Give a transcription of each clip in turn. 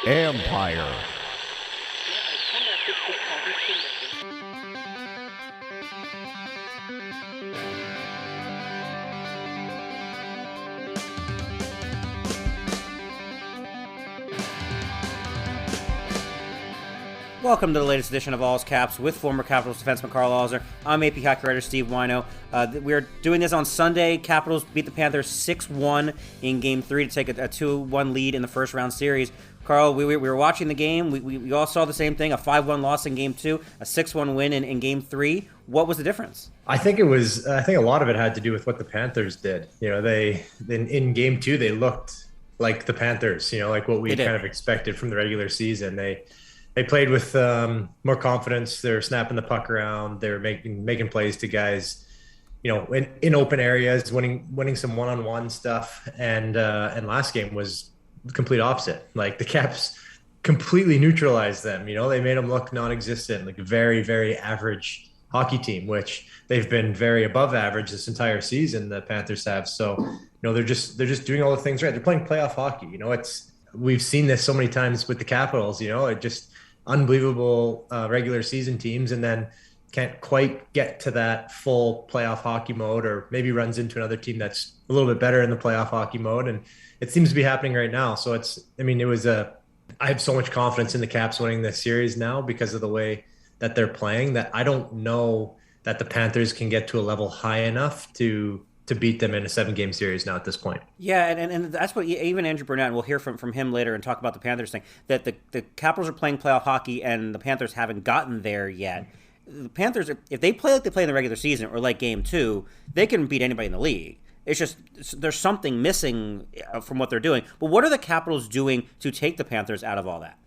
Empire. Welcome to the latest edition of All's Caps with former Capitals defenseman Karl Alzer. I'm AP hockey writer Steve Wino. We're doing this on Sunday. Capitals beat the Panthers 6-1 in Game 3 to take a 2-1 lead in the first round series. Karl, we were watching the game. We all saw the same thing, a 5-1 loss in Game 2, a 6-1 win in Game 3. What was the difference? I think a lot of it had to do with what the Panthers did. You know, in Game 2, they looked like the Panthers, like what we kind of expected from the regular season. They played with more confidence. They're snapping the puck around. They're making plays to guys, in open areas, winning some one-on-one stuff. And last game was the complete opposite. Like the Caps completely neutralized them. They made them look non-existent, like a very, very average hockey team, which they've been very above average this entire season. The Panthers have. So they're just doing all the things right. They're playing playoff hockey. We've seen this so many times with the Capitals. It just unbelievable regular season teams, and then can't quite get to that full playoff hockey mode, or maybe runs into another team that's a little bit better in the playoff hockey mode. And it seems to be happening right now. So I have so much confidence in the Caps winning this series now because of the way that they're playing, that I don't know that the Panthers can get to a level high enough to beat them in a 7-game series now at this point. Yeah, and that's what even Andrew Burnett, and we'll hear from him later and talk about the Panthers thing, that the Capitals are playing playoff hockey and the Panthers haven't gotten there yet. The Panthers, if they play like they play in the regular season or like Game 2, they can beat anybody in the league. It's just there's something missing from what they're doing. But what are the Capitals doing to take the Panthers out of all that?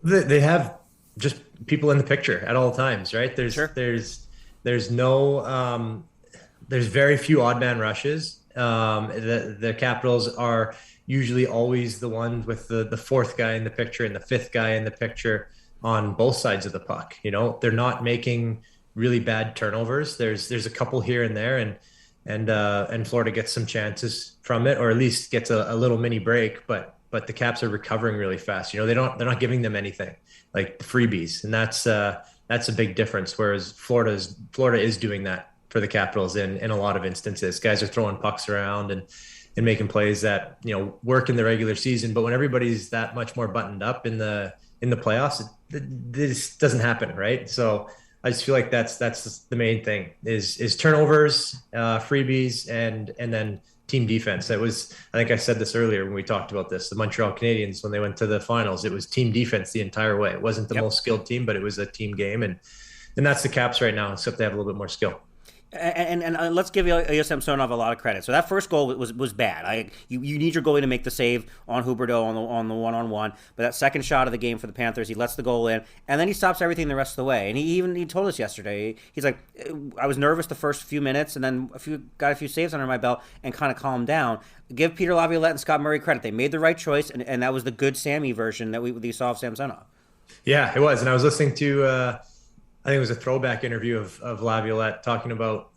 They have just people in the picture at all times, right? There's very few odd man rushes. The Capitals are usually always the ones with the fourth guy in the picture and the fifth guy in the picture on both sides of the puck. They're not making really bad turnovers. There's a couple here and there, and Florida gets some chances from it, or at least gets a little mini break. But the Caps are recovering really fast. They're not giving them anything like freebies, and that's a big difference. Whereas Florida is doing that for the Capitals in a lot of instances. Guys are throwing pucks around and making plays that work in the regular season, but when everybody's that much more buttoned up in the playoffs, this doesn't happen, right? So I just feel like that's the main thing is turnovers, freebies, and then team defense. I think I said this earlier when we talked about this. The Montreal Canadiens, when they went to the finals, it was team defense the entire way. It wasn't the most skilled team, but it was a team game, and that's the Caps right now, except they have a little bit more skill. And let's give Ilya Samsonov a lot of credit. So that first goal was bad. You need your goalie to make the save on Huberdeau on the one-on-one. But that second shot of the game for the Panthers, he lets the goal in, and then he stops everything the rest of the way. And he told us yesterday, he's like, I was nervous the first few minutes, and then got a few saves under my belt and kind of calmed down. Give Peter Laviolette and Scott Murray credit. They made the right choice, and that was the good Sammy version that we saw of Samsonov. Yeah, it was. And I was listening to I think it was a throwback interview of Laviolette talking about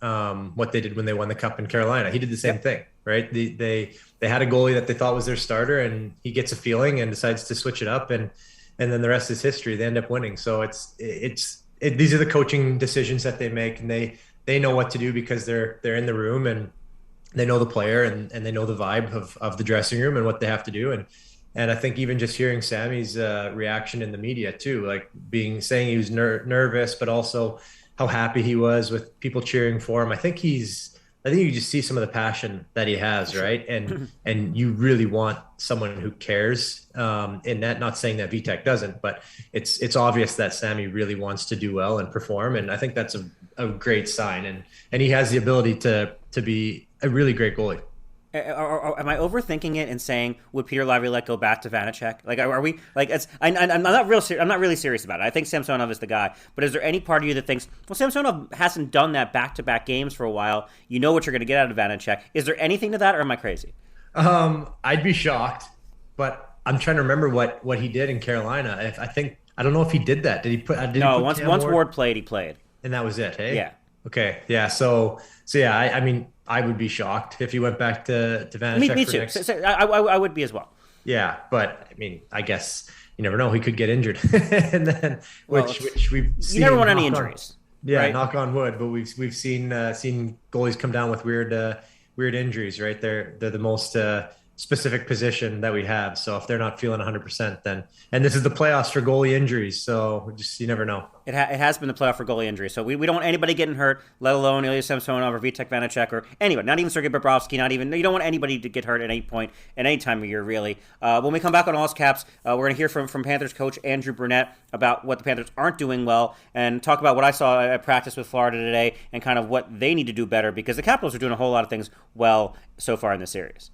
what they did when they won the Cup in Carolina. He did the same thing, right? They had a goalie that they thought was their starter, and he gets a feeling and decides to switch it up, and then the rest is history. They end up winning. So these are the coaching decisions that they make, and they know what to do because they're in the room and they know the player and they know the vibe of the dressing room and what they have to do. And I think even just hearing Sammy's reaction in the media too, like saying he was nervous, but also how happy he was with people cheering for him. I think you just see some of the passion that he has, right? And you really want someone who cares in that. Not saying that Vitek doesn't, but it's obvious that Sammy really wants to do well and perform. And I think that's a great sign. And he has the ability to be a really great goalie. Am I overthinking it and saying, would Peter Laviolette go back to Vanacek? Like, are we like? I'm not really serious about it. I think Samsonov is the guy. But is there any part of you that thinks, well, Samsonov hasn't done that back-to-back games for a while. You know what you're going to get out of Vanacek. Is there anything to that, or am I crazy? I'd be shocked, but I'm trying to remember what he did in Carolina. I don't know if he did that. Did he put? Once Ward played, he played, and that was it. Hey. Yeah. Okay. Yeah. So yeah. I mean, I would be shocked if he went back to Me, Vanacek me for too. next. I would be as well. Yeah, but I mean, I guess you never know. He could get injured, and then Well, which we've you never seen. want any Knock on, injuries, yeah, right? knock on wood. But we've seen goalies come down with weird injuries. Right, they're the most specific position that we have. So if they're not feeling 100%, then and this is the playoffs for goalie injuries. So just you never know. It has been the playoff for goalie injury. So we don't want anybody getting hurt, let alone Ilya Samsonov or Vitek Vanacek or anyone, not even Sergei Bobrovsky, not even, you don't want anybody to get hurt at any point, at any time of year, really. When we come back on All's Caps, we're going to hear from Panthers coach Andrew Brunette about what the Panthers aren't doing well and talk about what I saw at practice with Florida today and kind of what they need to do better because the Capitals are doing a whole lot of things well so far in this series.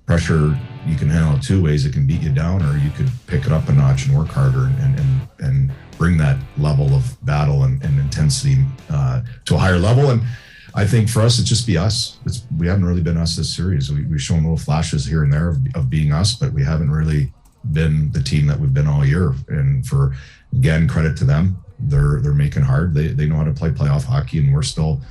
Pressure, you can handle it two ways. It can beat you down, or you could pick it up a notch and work harder and bring that level of battle and intensity to a higher level. And I think for us, it's just be us. We haven't really been us this series. We've shown little flashes here and there of being us, but we haven't really been the team that we've been all year. And for, again, credit to them. They're making hard. They know how to play playoff hockey, and we're still,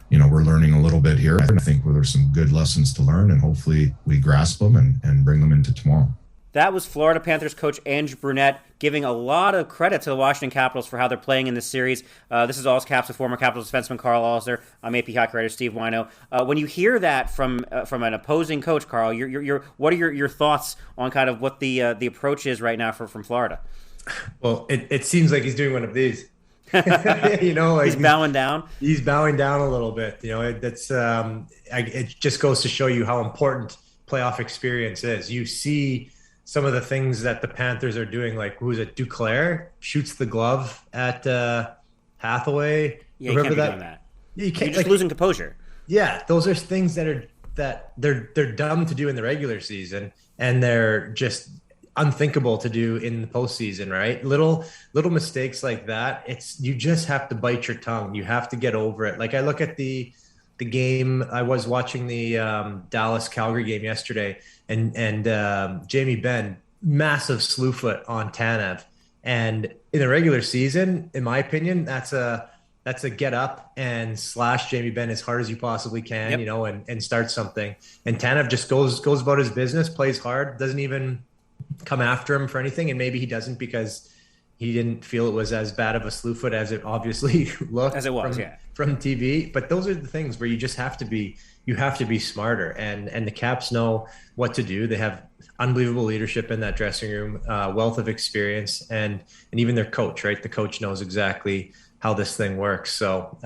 we're learning a little bit here. I think there's some good lessons to learn, and hopefully we grasp them and bring them into tomorrow. That was Florida Panthers coach Andrew Brunette giving a lot of credit to the Washington Capitals for how they're playing in this series. This is All's Caps with former Capitals defenseman Karl Alster. I'm AP hockey writer Steve Wino. When you hear that from an opposing coach, Karl, what are your thoughts on kind of what the approach is right now from Florida? Well, it seems like he's doing one of these. He's bowing down. He's bowing down a little bit. It just goes to show you how important playoff experience is. You see some of the things that the Panthers are doing, like who's it? Duclair shoots the glove at Hathaway. Yeah, you can't be doing that. You can't. You're just losing composure. Yeah, those are things that they're dumb to do in the regular season, and they're just unthinkable to do in the postseason, right? Little mistakes like that. You just have to bite your tongue. You have to get over it. Like I look at the game. I was watching the Dallas Calgary game yesterday, and Jamie Benn, massive slew foot on Tanev. And in the regular season, in my opinion, that's a get up and slash Jamie Benn as hard as you possibly can, yep. and start something. And Tanev just goes about his business, plays hard, doesn't even come after him for anything, and maybe he doesn't because he didn't feel it was as bad of a slew foot as it obviously looked as it was from TV. But those are the things where you just have to be smarter, and the Caps know what to do. They have unbelievable leadership in that dressing room, wealth of experience, and even their coach, right? The coach knows exactly how this thing works. So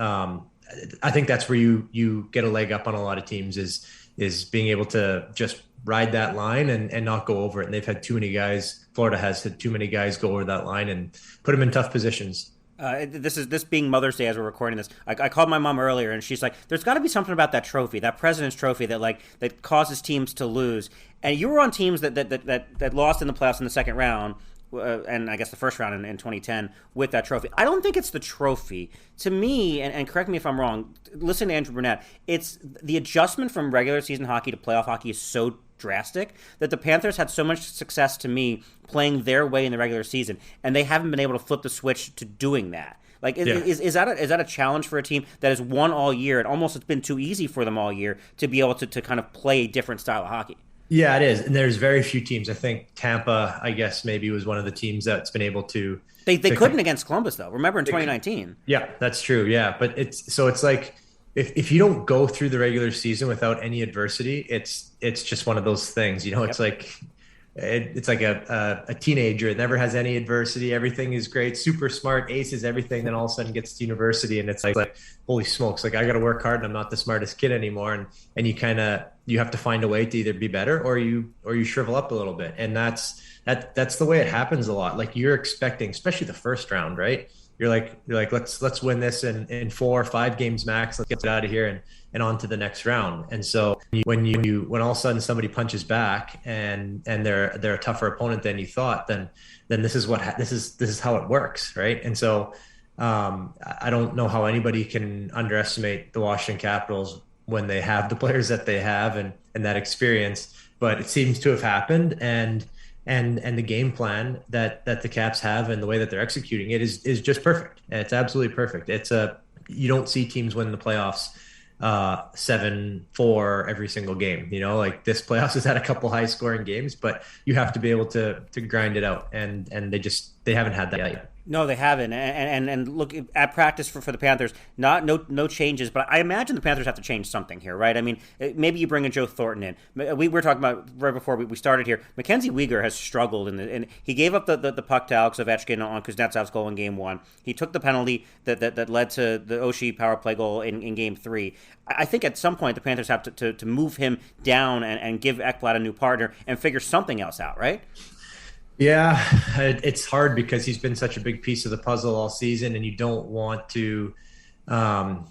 I think that's where you get a leg up on a lot of teams is being able to just ride that line and not go over it. And they've had too many guys. Florida has had too many guys go over that line and put them in tough positions. This being Mother's Day as we're recording this, I called my mom earlier and she's like, "There's got to be something about that trophy, that President's Trophy, that causes teams to lose." And you were on teams that lost in the playoffs in the second round. And I guess the first round in 2010 with that trophy. I don't think it's the trophy. To me, and correct me if I'm wrong, listen to Andrew Brunette, it's the adjustment from regular season hockey to playoff hockey is so drastic that the Panthers had so much success, to me, playing their way in the regular season, and they haven't been able to flip the switch to doing that. Like, is that a challenge for a team that has won all year? It almost has been too easy for them all year to be able to kind of play a different style of hockey. Yeah, it is. And there's very few teams. I think Tampa, I guess, maybe was one of the teams that's been able to. They couldn't against Columbus, though. Remember in 2019. Yeah, that's true. Yeah. But it's like if you don't go through the regular season without any adversity, it's just one of those things. It's like it's like a teenager that never has any adversity. Everything is great, super smart, aces everything. Then all of a sudden gets to university and it's like holy smokes, like I got to work hard and I'm not the smartest kid anymore. And you have to find a way to either be better or you shrivel up a little bit. And that's the way it happens a lot. Like you're expecting, especially the first round, right? You're like let's win this in 4 or 5 games max. Let's get out of here and on to the next round. And so when all of a sudden somebody punches back and they're a tougher opponent than you thought, then this is how it works, right? And so I don't know how anybody can underestimate the Washington Capitals when they have the players that they have and that experience, but it seems to have happened. And the game plan that the Caps have and the way that they're executing it is just perfect. It's absolutely perfect. It's a you don't see teams win the playoffs 7-4 every single game. Like this playoffs has had a couple high scoring games, but you have to be able to grind it out, and they haven't had that yet. No, they haven't. And look at practice for the Panthers. No changes, but I imagine the Panthers have to change something here, right? I mean, maybe you bring in Joe Thornton in. We were talking about right before we started here. Mackenzie Weegar has struggled and he gave up the puck to Alex Ovechkin on Kuznetsov's goal in Game 1. He took the penalty that led to the Oshie power play goal in Game 3. I think at some point the Panthers have to move him down and give Ekblad a new partner and figure something else out, right? Yeah, it's hard because he's been such a big piece of the puzzle all season, and you don't want to, I'm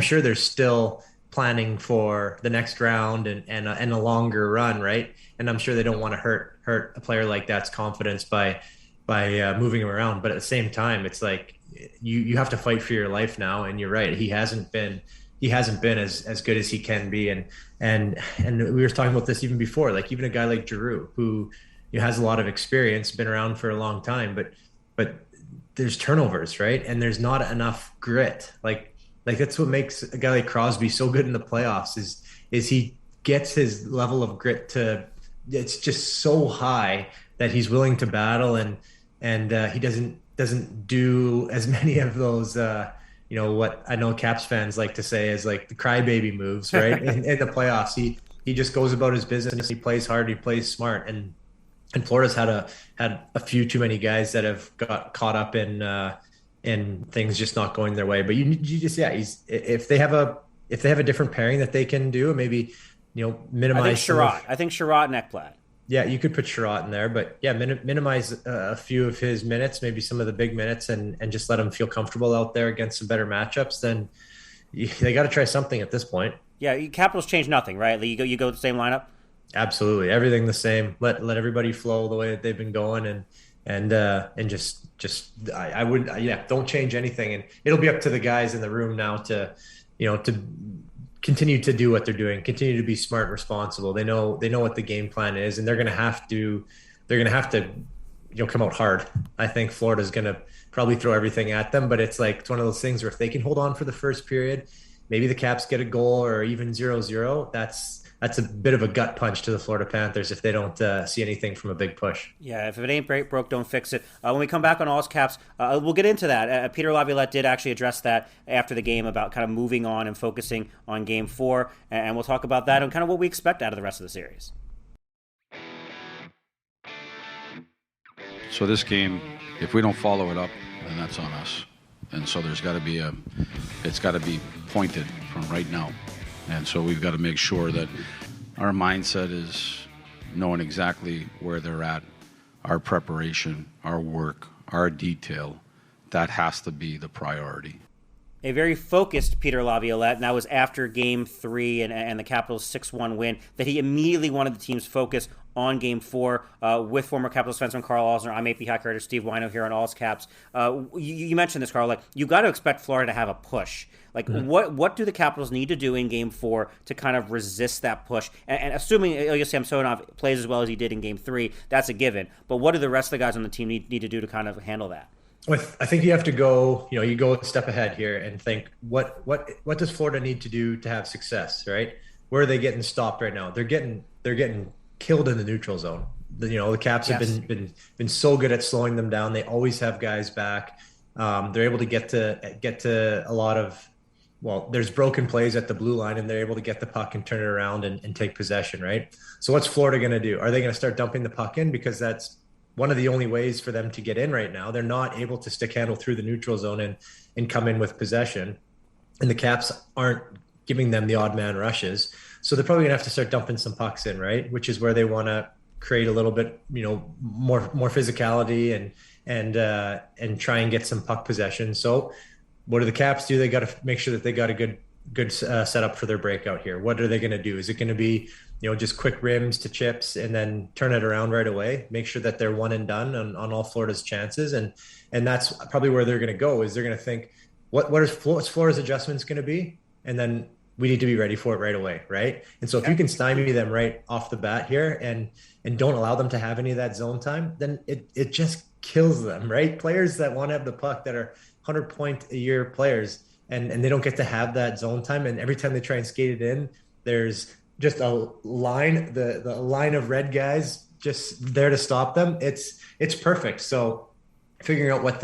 sure they're still planning for the next round and a longer run, right? And I'm sure they don't want to hurt a player like that's confidence by moving him around. But at the same time, it's like you have to fight for your life now. And you're right, he hasn't been as good as he can be. And we were talking about this even before, like even a guy like Giroux, who has a lot of experience, been around for a long time, but there's turnovers, right? And there's not enough grit. Like that's what makes a guy like Crosby so good in the playoffs is he gets his level of grit it's just so high that he's willing to battle, and he doesn't do as many of those what I know Caps fans like to say is like the crybaby moves, right? in the playoffs, he just goes about his business. He plays hard, he plays smart, and Florida's had a few too many guys that have got caught up in things just not going their way. But you just if they have a different pairing that they can do, maybe minimize. I think Sherratt and Ekblad. Yeah, you could put Sherratt in there, but yeah, minimize a few of his minutes, maybe some of the big minutes, and just let him feel comfortable out there against some better matchups. Then they got to try something at this point. Yeah, Capitals change nothing, right? You go with the same lineup. Absolutely, everything the same. Let everybody flow the way that they've been going, and just I would don't change anything, and it'll be up to the guys in the room now to continue to do what they're doing, continue to be smart and responsible. They know what the game plan is, and they're gonna have to come out hard. I think Florida's gonna probably throw everything at them, but it's one of those things where if they can hold on for the first period, maybe the Caps get a goal or even 0-0. That's a bit of a gut punch to the Florida Panthers if they don't see anything from a big push. Yeah, if it ain't broke, don't fix it. When we come back on All's Caps, we'll get into that. Peter Laviolette did actually address that after the game about kind of moving on and focusing on Game 4, and we'll talk about that and kind of what we expect out of the rest of the series. So this game, if we don't follow it up, then that's on us. And so it's got to be pointed from right now. And so we've got to make sure that our mindset is knowing exactly where they're at, our preparation, our work, our detail. That has to be the priority. A very focused Peter Laviolette, and that was after Game 3 and the Capitals' 6-1 win, that he immediately wanted the team's focus on Game 4 with former Capitals defenseman Karl Alzner. I'm AP hockey writer Steve Wino here on All's Caps. You mentioned this, Karl. You got to expect Florida to have a push. What do the Capitals need to do in Game 4 to kind of resist that push? And assuming Ilya Samsonov plays as well as he did in Game 3, that's a given. But what do the rest of the guys on the team need to do to kind of handle that? I think you have to go, you go a step ahead here and think what does Florida need to do to have success, right? Where are they getting stopped right now? They're getting killed in the neutral zone. The Caps have been so good at slowing them down. They always have guys back. They're able to get to a lot of, there's broken plays at the blue line, and they're able to get the puck and turn it around and take possession, right? So what's Florida going to do? Are they going to start dumping the puck in? Because that's one of the only ways for them to get in right now. They're not able to stick handle through the neutral zone and come in with possession. And the Caps aren't giving them the odd man rushes. So they're probably gonna have to start dumping some pucks in, right? Which is where they want to create a little bit, more physicality and try and get some puck possession. So what do the Caps do? They got to make sure that they got a good setup for their breakout here. What are they going to do? Is it going to be, just quick rims to chips and then turn it around right away? Make sure that they're one and done on all Florida's chances. And that's probably where they're going to go, is they're going to think, what's Florida's adjustments going to be? And then we need to be ready for it right away, right? And so if you can stymie them right off the bat here and don't allow them to have any of that zone time, then it just kills them, right? Players that want to have the puck, that are 100-point a year players, and they don't get to have that zone time. And every time they try and skate it in, there's just a line, the line of red guys just there to stop them. It's perfect. So figuring out what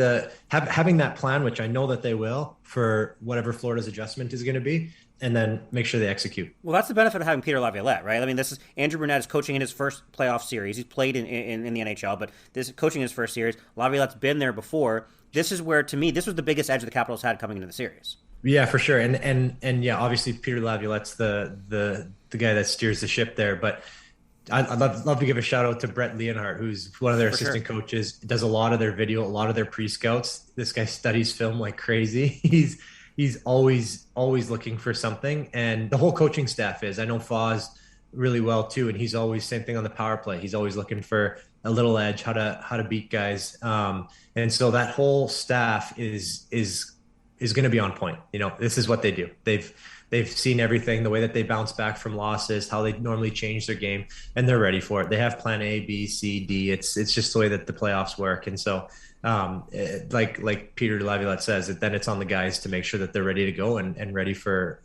having that plan, which I know that they will, for whatever Florida's adjustment is going to be, and then make sure they execute. Well, that's the benefit of having Peter Laviolette, right? I mean, this is Andrew Brunette is coaching in his first playoff series. He's played in the NHL, but this is coaching his first series. Laviolette's been there before. This is where, to me, this was the biggest edge the Capitals had coming into the series. Yeah, for sure. And yeah, obviously Peter Laviolette's the guy that steers the ship there. But I'd love to give a shout out to Brett Leonhardt, who's one of their assistant coaches, does a lot of their video, a lot of their pre-scouts. This guy studies film like crazy. He's always looking for something, and the whole coaching staff is. I know Foz really well too, and he's always same thing on the power play. He's always looking for a little edge, how to beat guys. And so that whole staff is going to be on point. You know, this is what they do. They've seen everything, the way that they bounce back from losses, how they normally change their game, and they're ready for it. They have plan A, B, C, D. It's just the way that the playoffs work. And so, like Peter Laviolette says, then it's on the guys to make sure that they're ready to go and ready for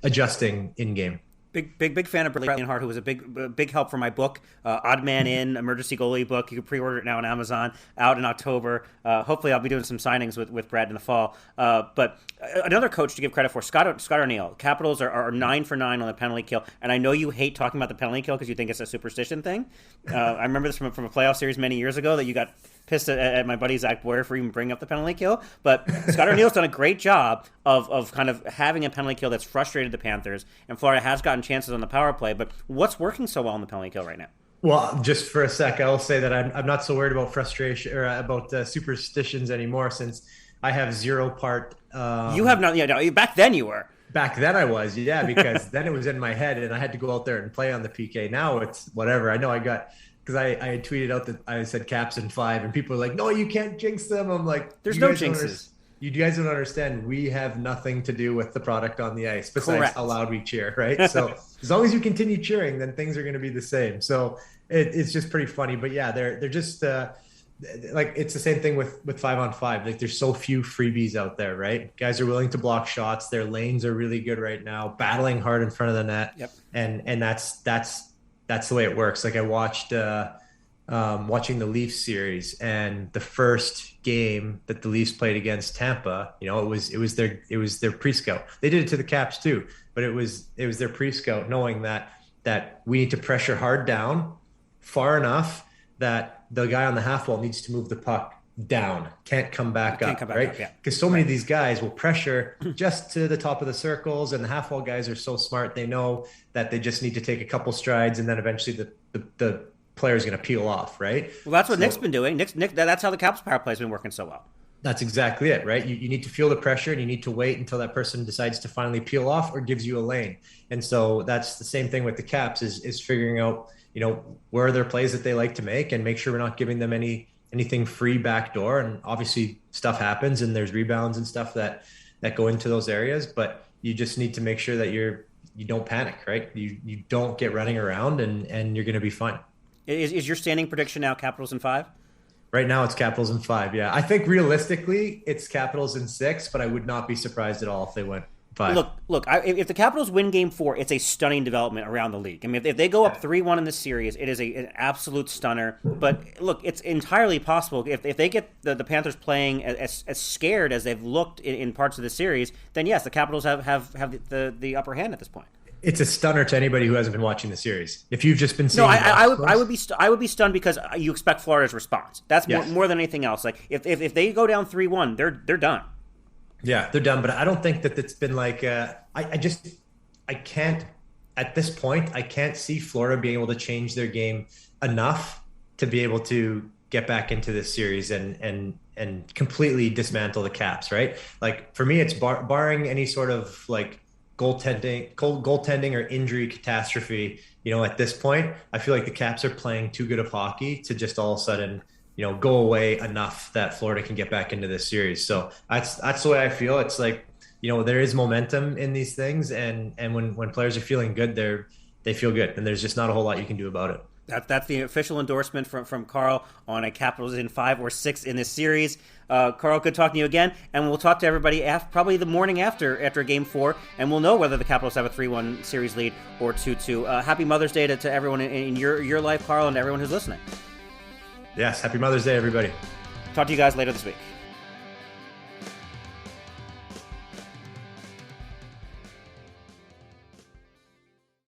adjusting in game. Big fan of Brett Leonhardt, who was a big help for my book, Odd Man In, Emergency Goalie book. You can pre-order it now on Amazon, out in October. Hopefully I'll be doing some signings with Brad in the fall. But another coach to give credit for, Scott O'Neill. Capitals are 9 for 9 on the penalty kill. And I know you hate talking about the penalty kill because you think it's a superstition thing. I remember this from a playoff series many years ago that you got pissed at my buddy Zach Boyer for even bringing up the penalty kill. But Scott O'Neill's done a great job of kind of having a penalty kill that's frustrated the Panthers. And Florida has gotten chances on the power play. But what's working so well in the penalty kill right now? Well, just for a sec, I'll say that I'm not so worried about frustration or about superstitions anymore, since I have zero part. You have not. Yeah, no, back then you were. Back then I was, yeah, because then it was in my head and I had to go out there and play on the PK. Now it's whatever. I know I got, because I had tweeted out that I said Caps in 5 and people are like, no, you can't jinx them. I'm like, there's no jinxes. You guys don't understand. We have nothing to do with the product on the ice besides how loud we cheer, right? So as long as you continue cheering, then things are going to be the same. So it's just pretty funny. But yeah, they're just like, it's the same thing with 5-on-5. Like, there's so few freebies out there, right? Guys are willing to block shots. Their lanes are really good right now, battling hard in front of the net. Yep. And that's the way it works. Like, I watched watching the Leafs series, and the first game that the Leafs played against Tampa, you know, it was their pre-scout. They did it to the Caps too, but it was their pre-scout, knowing that we need to pressure hard down far enough that the guy on the half wall needs to move the puck down, can't come back up, right? Because so many of these guys will pressure just to the top of the circles, and the half wall guys are so smart. They know that they just need to take a couple strides, and then eventually the player's going to peel off, right? Well, that's what Nick's been doing. Nick, that's how the Caps power play has been working so well. That's exactly it, right? You need to feel the pressure, and you need to wait until that person decides to finally peel off or gives you a lane. And so that's the same thing with the Caps, is figuring out, you know, where are their plays that they like to make, and make sure we're not giving them anything free backdoor. And obviously stuff happens, and there's rebounds and stuff that go into those areas, but you just need to make sure that you don't panic, right? You don't get running around, and you're going to be fine. Is your standing prediction now Capitals in 5? Right now it's Capitals in 5. Yeah. I think realistically it's Capitals in 6, but I would not be surprised at all if they went 5. Look, if the Capitals win Game 4, it's a stunning development around the league. I mean, if they go up 3-1 in this series, it is an absolute stunner. But look, it's entirely possible if they get the Panthers playing as scared as they've looked in parts of the series, then yes, the Capitals have the upper hand at this point. It's a stunner to anybody who hasn't been watching the series. If you've just been seeing, no, I would be stunned because you expect Florida's response. That's more than anything else. Like if they go down 3-1, they're done. Yeah, they're done. But I don't think that it's been like I can't at this point. I can't see Florida being able to change their game enough to be able to get back into this series and completely dismantle the Caps. Right? Like, for me, it's barring any sort of like goaltending or injury catastrophe, you know, at this point, I feel like the Caps are playing too good of hockey to just all of a sudden, you know, go away enough that Florida can get back into this series. So that's the way I feel. It's like, you know, there is momentum in these things, and when players are feeling good, they feel good, and there's just not a whole lot you can do about it. That's the official endorsement from Karl on a Capitals in 5 or 6 in this series. Karl, good talking to you again, and we'll talk to everybody probably the morning after Game 4, and we'll know whether the Capitals have a 3-1 series lead or 2-2. Happy Mother's Day to everyone in your life, Karl, and everyone who's listening. Yes, happy Mother's Day, everybody. Talk to you guys later this week.